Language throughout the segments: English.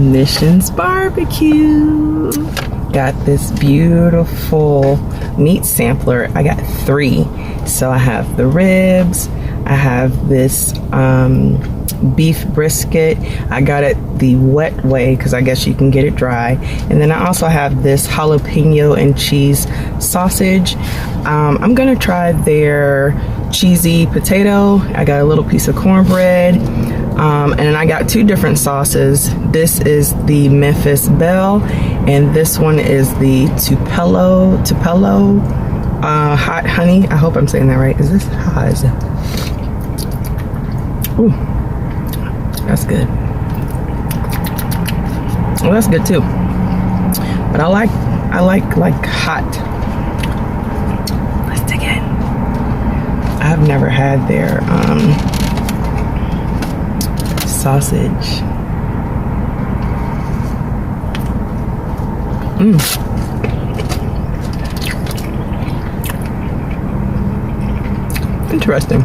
Mission's BBQ. Got this beautiful meat sampler. I got 3. So I have the ribs, I have this beef brisket. I got it the wet way because I guess you can get it dry. And then I also have this jalapeno and cheese sausage. I'm gonna try their cheesy potato. I got a little piece of cornbread. And I got 2 different sauces. This is the Memphis Belle, and this one is the Tupelo hot honey. I hope I'm saying that right. Is this how is it? Ooh, that's good. Well, that's good too. But I like hot. Let's dig in. I've never had their sausage. Interesting.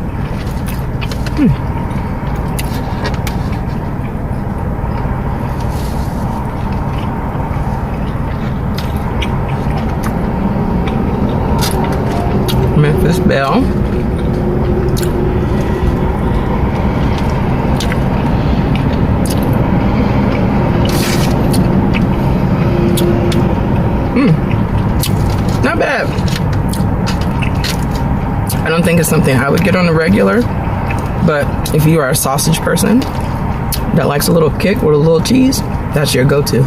Memphis Belle. Not bad. I don't think it's something I would get on the regular, but if you are a sausage person that likes a little kick with a little cheese, that's your go-to.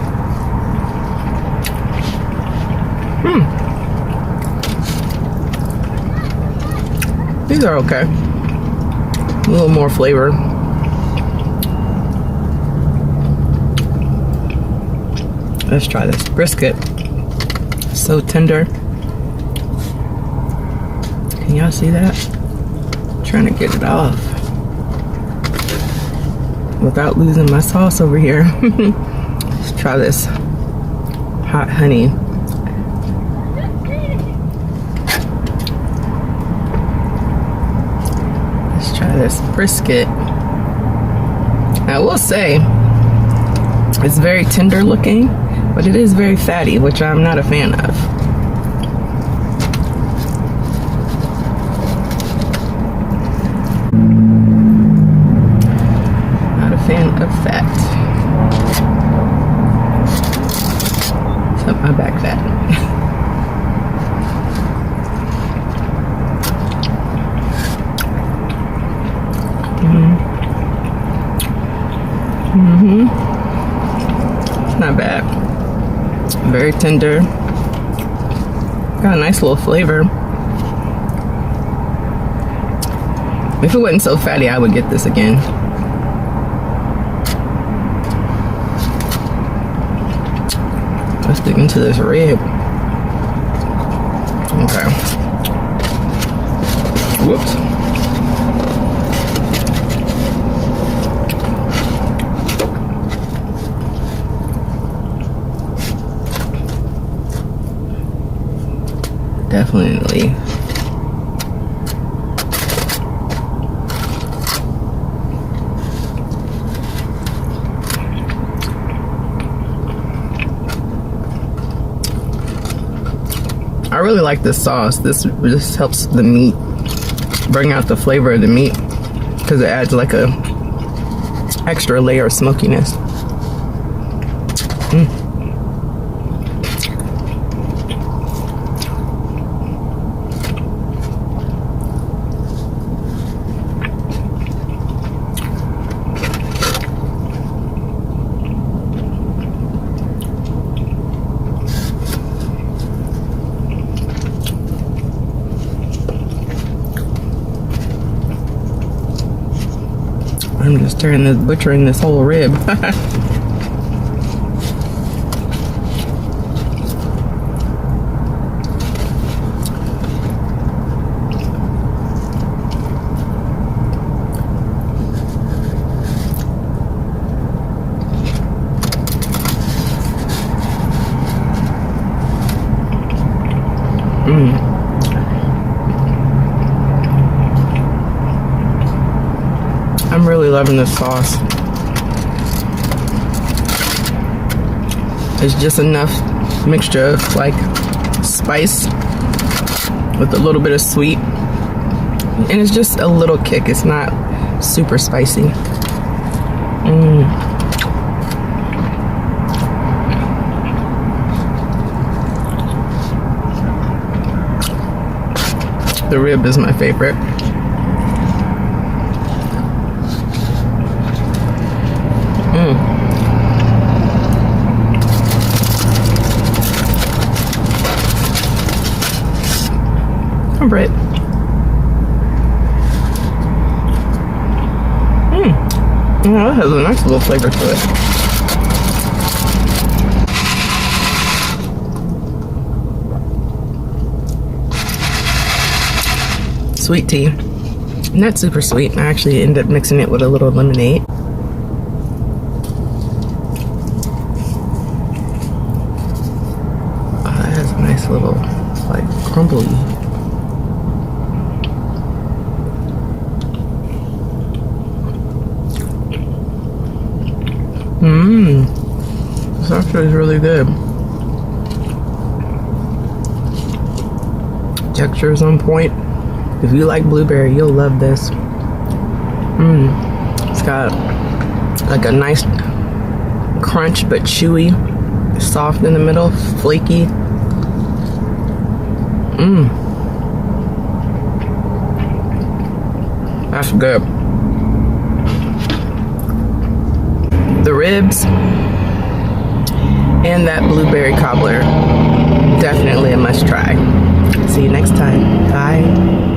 These are okay. A little more flavor. Let's try this brisket. So tender. Can y'all see that? I'm trying to get it off without losing my sauce over here. Let's try this hot honey. Let's try this brisket. I will say it's very tender looking, but it is very fatty, which I'm not a fan of. Not a fan of fat. Except my back fat. Not bad. Very tender. Got a nice little flavor. If it wasn't so fatty, I would get this again. Let's dig into this rib. Okay. Whoops. Definitely. I really like this sauce. This just helps the meat bring out the flavor of the meat because it adds like a extra layer of smokiness. I'm just butchering this whole rib. I'm really loving this sauce. It's just enough mixture of like spice with a little bit of sweet, and it's just a little kick. It's not super spicy. The rib is my favorite. Bread. Yeah, that has a nice little flavor to it. Sweet tea. Not super sweet. I actually ended up mixing it with a little lemonade. That has a nice little, like, crumbly. This actually is really good. Texture is on point. If you like blueberry, you'll love this. It's got like a nice crunch, but chewy, soft in the middle, flaky. That's good. The ribs and that blueberry cobbler, definitely a must try. See you next time. Bye.